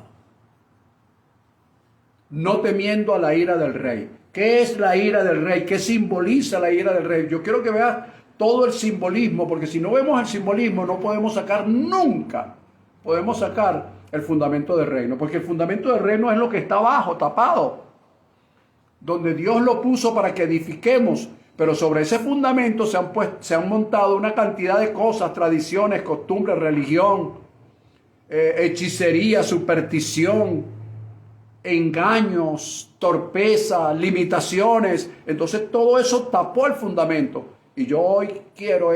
no temiendo a la ira del rey. ¿Qué es la ira del rey? ¿Qué simboliza la ira del rey? Yo quiero que veas todo el simbolismo, porque si no vemos el simbolismo no podemos sacar nunca, podemos sacar el fundamento del reino, porque el fundamento del reino es lo que está abajo, tapado, donde Dios lo puso para que edifiquemos, pero sobre ese fundamento se han montado una cantidad de cosas, tradiciones, costumbres, religión, hechicería, superstición, engaños, torpeza, limitaciones. Entonces todo eso tapó el fundamento. Y yo hoy quiero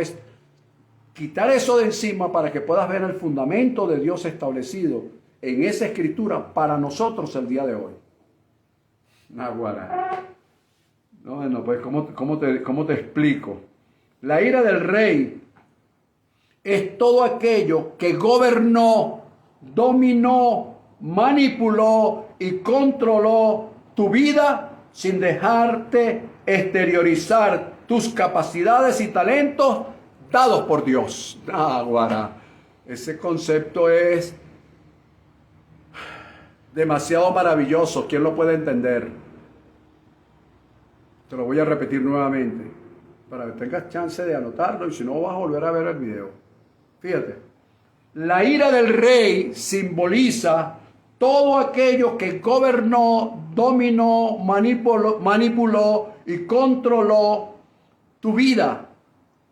quitar eso de encima para que puedas ver el fundamento de Dios establecido en esa escritura para nosotros el día de hoy. Naguará. No, pues ¿cómo te explico? La ira del rey es todo aquello que gobernó, dominó, manipuló y controló tu vida sin dejarte exteriorizar tus capacidades y talentos dados por Dios. Naguará. Ese concepto es demasiado maravilloso. ¿Quién lo puede entender? Te lo voy a repetir nuevamente para que tengas chance de anotarlo y si no vas a volver a ver el video. Fíjate, la ira del rey simboliza todo aquello que gobernó, dominó, manipuló y controló tu vida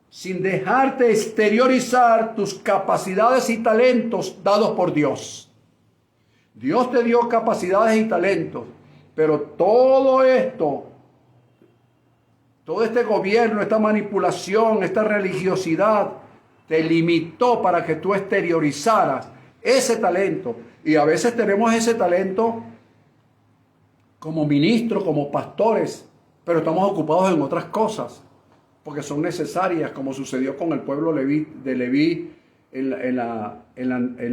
sin dejarte exteriorizar tus capacidades y talentos dados por Dios. Dios te dio capacidades y talentos, pero todo esto, todo este gobierno, esta manipulación, esta religiosidad, te limitó para que tú exteriorizaras ese talento. Y a veces tenemos ese talento como ministros, como pastores, pero estamos ocupados en otras cosas, porque son necesarias, como sucedió con el pueblo de Leví en la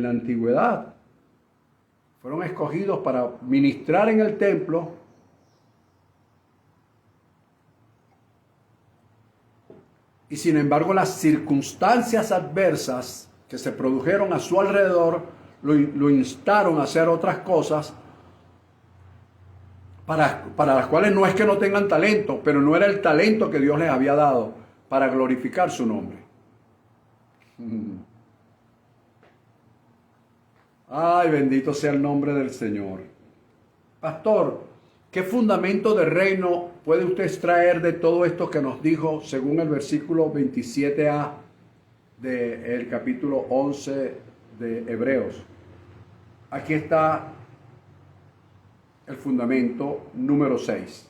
antigüedad. Fueron escogidos para ministrar en el templo, y sin embargo las circunstancias adversas que se produjeron a su alrededor lo instaron a hacer otras cosas para las cuales no es que no tengan talento, pero no era el talento que Dios les había dado para glorificar su nombre. Ay, bendito sea el nombre del Señor. Pastor, ¿qué fundamento de reino puede usted extraer de todo esto que nos dijo según el versículo 27a del capítulo 11 de Hebreos? Aquí está el fundamento número 6.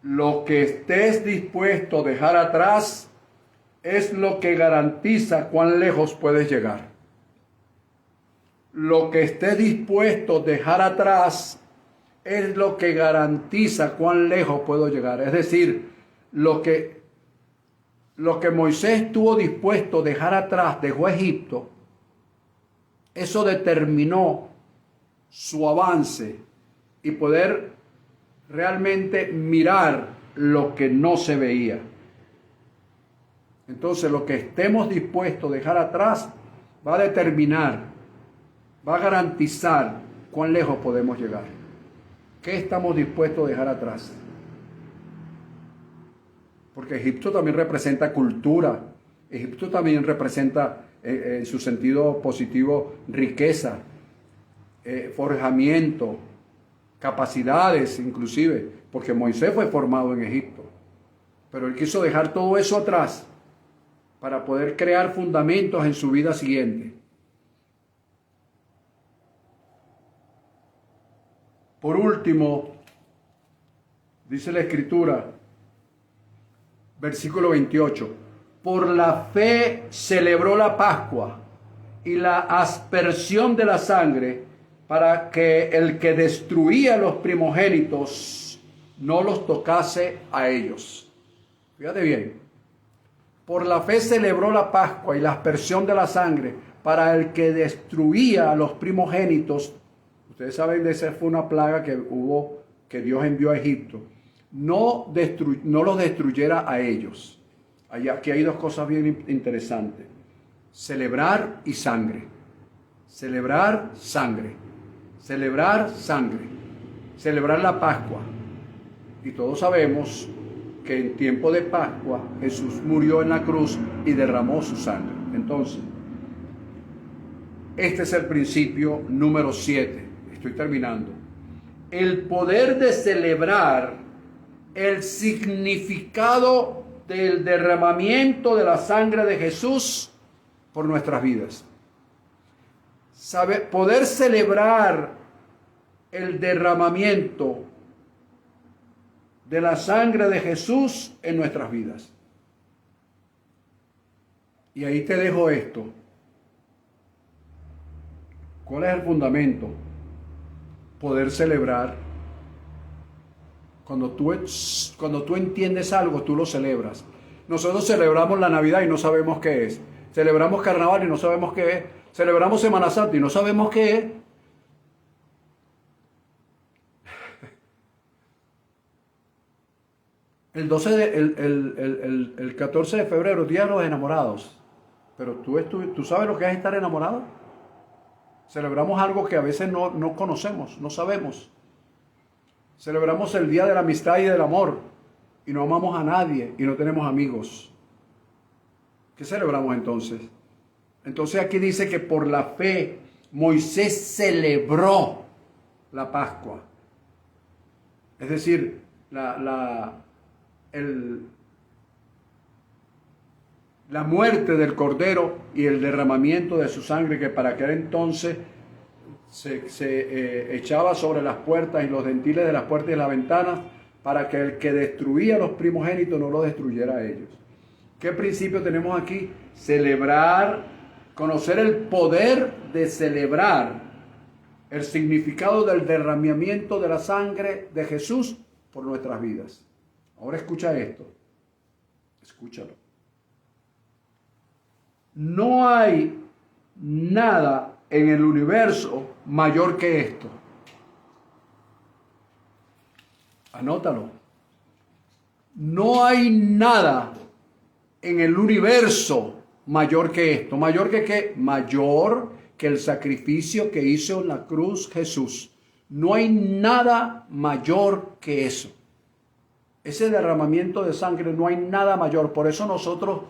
Lo que estés dispuesto a dejar atrás es lo que garantiza cuán lejos puedes llegar. Lo que estés dispuesto a dejar atrás es lo que garantiza cuán lejos puedo llegar. Es decir, lo que Moisés estuvo dispuesto a dejar atrás, dejó Egipto, eso determinó su avance y poder realmente mirar lo que no se veía. Entonces, lo que estemos dispuestos a dejar atrás va a determinar, va a garantizar cuán lejos podemos llegar. ¿Qué estamos dispuestos a dejar atrás? Porque Egipto también representa cultura. Egipto también representa, en su sentido positivo, riqueza, forjamiento, capacidades inclusive, porque Moisés fue formado en Egipto. Pero él quiso dejar todo eso atrás para poder crear fundamentos en su vida siguiente. Por último, dice la Escritura, versículo 28, por la fe celebró la Pascua y la aspersión de la sangre para que el que destruía los primogénitos no los tocase a ellos. Fíjate bien, por la fe celebró la Pascua y la aspersión de la sangre para el que destruía a los primogénitos. Ustedes saben de esa fue una plaga que hubo, que Dios envió a Egipto. No los destruyera a ellos. Aquí hay dos cosas bien interesantes. Celebrar y sangre. Celebrar sangre. Celebrar sangre. Celebrar la Pascua. Y todos sabemos que en tiempo de Pascua Jesús murió en la cruz y derramó su sangre. Entonces, este es el principio número 7. Estoy terminando. El poder de celebrar el significado del derramamiento de la sangre de Jesús por nuestras vidas. Poder celebrar el derramamiento de la sangre de Jesús en nuestras vidas. Y ahí te dejo esto. ¿Cuál es el fundamento? Poder celebrar. Cuando tú entiendes algo, tú lo celebras. Nosotros celebramos la Navidad y no sabemos qué es. Celebramos Carnaval y no sabemos qué es. Celebramos Semana Santa y no sabemos qué es. El 14 de febrero, Día de los Enamorados. Pero ¿tú sabes lo que es estar enamorado? Celebramos algo que a veces no conocemos, no sabemos. Celebramos el Día de la Amistad y del Amor y no amamos a nadie y no tenemos amigos. ¿Qué celebramos entonces? Entonces aquí dice que por la fe Moisés celebró la Pascua. Es decir, la muerte del Cordero y el derramamiento de su sangre, que para aquel entonces se echaba sobre las puertas y los dinteles de las puertas y las ventanas, para que el que destruía a los primogénitos no los destruyera a ellos. ¿Qué principio tenemos aquí? Celebrar, conocer el poder de celebrar el significado del derramamiento de la sangre de Jesús por nuestras vidas. Ahora escucha esto. Escúchalo. No hay nada en el universo mayor que esto. Anótalo. No hay nada en el universo mayor que esto. ¿Mayor que qué? Mayor que el sacrificio que hizo en la cruz Jesús. No hay nada mayor que eso. Ese derramamiento de sangre, no hay nada mayor. Por eso nosotros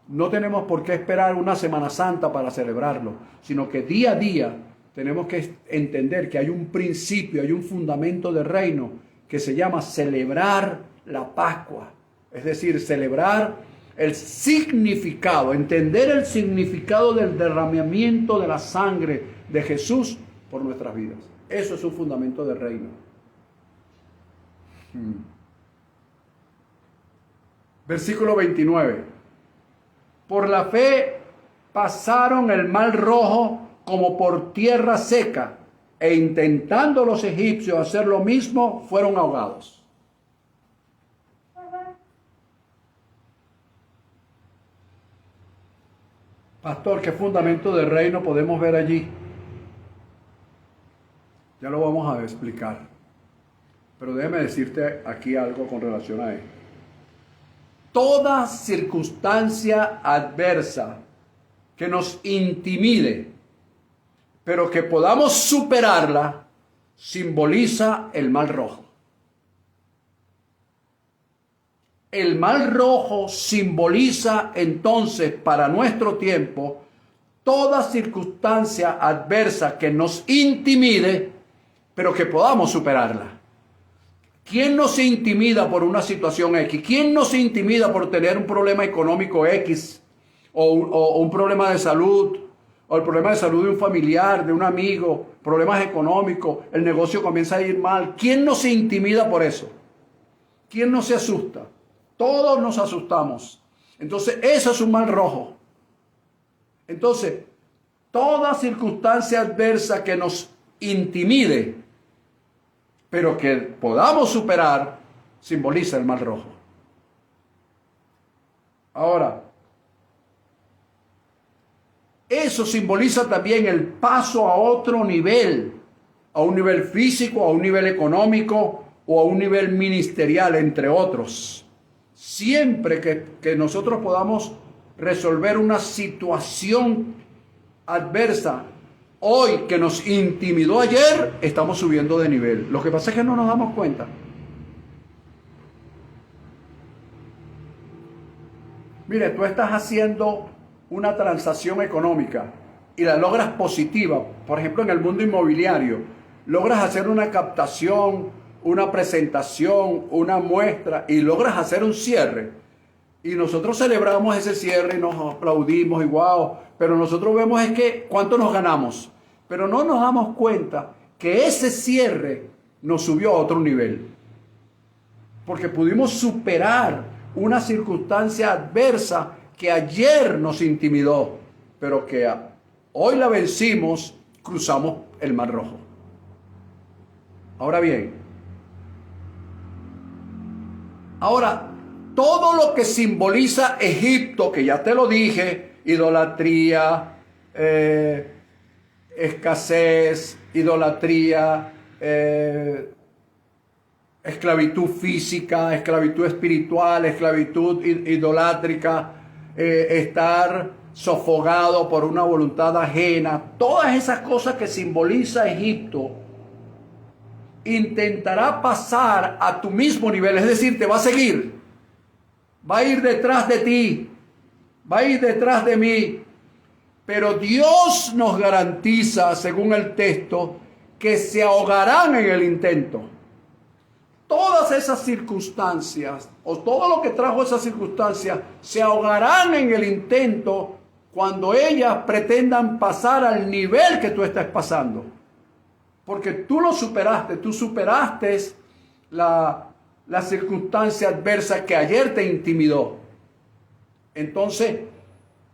no tenemos por qué esperar una Semana Santa para celebrarlo, sino que día a día tenemos que entender que hay un principio, hay un fundamento del reino que se llama celebrar la Pascua. Es decir, celebrar el significado, entender el significado del derramamiento de la sangre de Jesús por nuestras vidas. Eso es un fundamento del reino. Versículo 29. Por la fe pasaron el mar Rojo como por tierra seca, e intentando los egipcios hacer lo mismo, fueron ahogados. Pastor, ¿qué fundamento del reino podemos ver allí? Ya lo vamos a explicar. Pero déjeme decirte aquí algo con relación a esto. Toda circunstancia adversa que nos intimide, pero que podamos superarla, simboliza el mar rojo. El mar rojo simboliza entonces para nuestro tiempo toda circunstancia adversa que nos intimide, pero que podamos superarla. ¿Quién no se intimida por una situación X? ¿Quién no se intimida por tener un problema económico X? O un problema de salud, o el problema de salud de un familiar, de un amigo, problemas económicos, el negocio comienza a ir mal. ¿Quién no se intimida por eso? ¿Quién no se asusta? Todos nos asustamos. Entonces, eso es un mal rojo. Entonces, toda circunstancia adversa que nos intimide, pero que podamos superar, simboliza el mal rojo. Ahora, eso simboliza también el paso a otro nivel, a un nivel físico, a un nivel económico o a un nivel ministerial, entre otros. Siempre que nosotros podamos resolver una situación adversa, hoy que nos intimidó ayer, estamos subiendo de nivel. Lo que pasa es que no nos damos cuenta. Mire, tú estás haciendo una transacción económica y la logras positiva. Por ejemplo, en el mundo inmobiliario, logras hacer una captación, una presentación, una muestra y logras hacer un cierre. Y nosotros celebramos ese cierre y nos aplaudimos y wow, pero nosotros vemos es que cuánto nos ganamos. Pero no nos damos cuenta que ese cierre nos subió a otro nivel. Porque pudimos superar una circunstancia adversa que ayer nos intimidó, pero que hoy la vencimos, cruzamos el Mar Rojo. Ahora bien, todo lo que simboliza Egipto, que ya te lo dije, idolatría, escasez, idolatría, esclavitud física, esclavitud espiritual, esclavitud idolátrica, estar sofocado por una voluntad ajena, todas esas cosas que simboliza Egipto, intentará pasar a tu mismo nivel, es decir, te va a seguir, va a ir detrás de ti, va a ir detrás de mí, pero Dios nos garantiza, según el texto, que se ahogarán en el intento. Todas esas circunstancias, o todo lo que trajo esas circunstancias, se ahogarán en el intento cuando ellas pretendan pasar al nivel que tú estás pasando. Porque tú lo superaste, tú superaste la circunstancia adversa que ayer te intimidó. Entonces,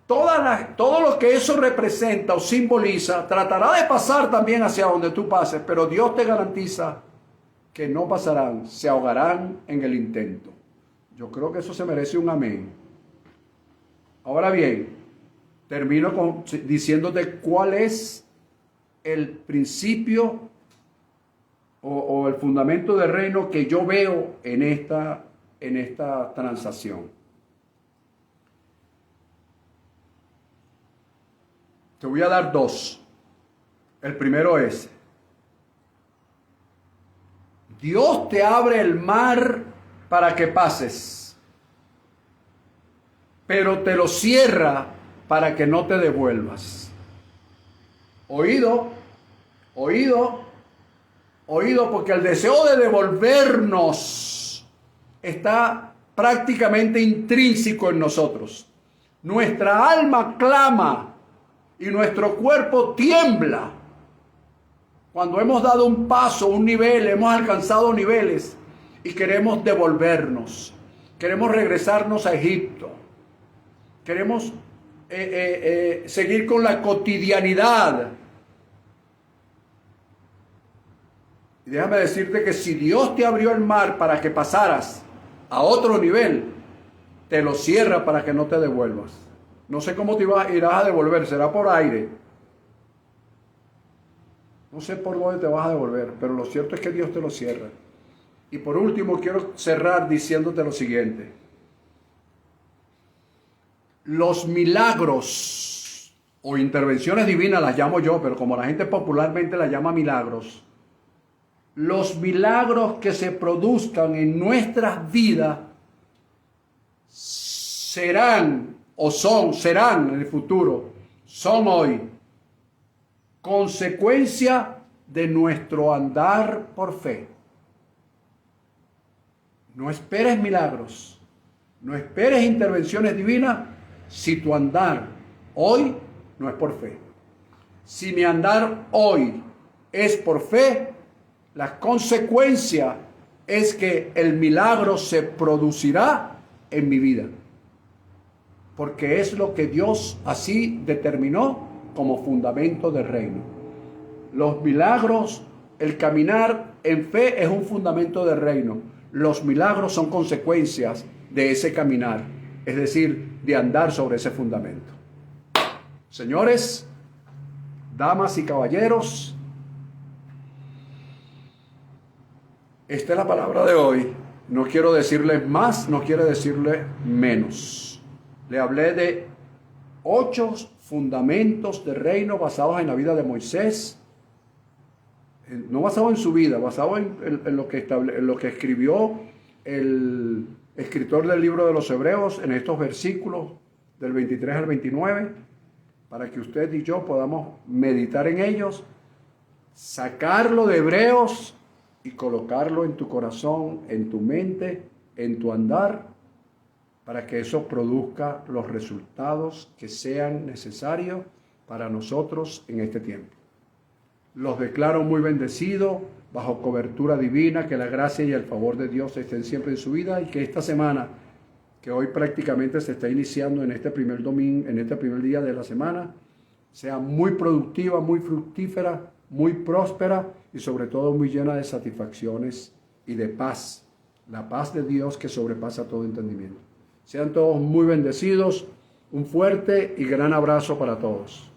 todo lo que eso representa o simboliza tratará de pasar también hacia donde tú pases, pero Dios te garantiza que no pasarán, se ahogarán en el intento. Yo creo que eso se merece un amén. Ahora bien, termino diciéndote cuál es el principio o el fundamento del reino que yo veo en esta transacción. Te voy a dar dos. El primero es, Dios te abre el mar para que pases, pero te lo cierra para que no te devuelvas. Oído, oído, oído, porque el deseo de devolvernos está prácticamente intrínseco en nosotros. Nuestra alma clama y nuestro cuerpo tiembla cuando hemos dado un paso, un nivel, hemos alcanzado niveles y queremos devolvernos, queremos regresarnos a Egipto, queremos seguir con la cotidianidad. Y déjame decirte que si Dios te abrió el mar para que pasaras a otro nivel, te lo cierra para que no te devuelvas. No sé cómo te irás a devolver, será por aire. No sé por dónde te vas a devolver, pero lo cierto es que Dios te lo cierra. Y por último, quiero cerrar diciéndote lo siguiente. Los milagros o intervenciones divinas las llamo yo, pero como la gente popularmente las llama milagros, los milagros que se produzcan en nuestras vidas serán serán en el futuro, son hoy, consecuencia de nuestro andar por fe. No esperes milagros, no esperes intervenciones divinas si tu andar hoy no es por fe. Si mi andar hoy es por fe, la consecuencia es que el milagro se producirá en mi vida. Porque es lo que Dios así determinó como fundamento del reino. Los milagros, el caminar en fe es un fundamento del reino. Los milagros son consecuencias de ese caminar, es decir, de andar sobre ese fundamento. Señores, damas y caballeros, esta es la palabra de hoy. No quiero decirles más, no quiero decirles menos. Le hablé de 8 fundamentos del reino basados en la vida de Moisés, no basado en su vida, basado en lo que escribió el escritor del libro de los Hebreos en estos versículos del 23 al 29, para que usted y yo podamos meditar en ellos, sacarlo de Hebreos y colocarlo en tu corazón, en tu mente, en tu andar, para que eso produzca los resultados que sean necesarios para nosotros en este tiempo. Los declaro muy bendecidos, bajo cobertura divina, que la gracia y el favor de Dios estén siempre en su vida y que esta semana, que hoy prácticamente se está iniciando en este primer domingo, en este primer día de la semana, sea muy productiva, muy fructífera, muy próspera y sobre todo muy llena de satisfacciones y de paz. La paz de Dios que sobrepasa todo entendimiento. Sean todos muy bendecidos. Un fuerte y gran abrazo para todos.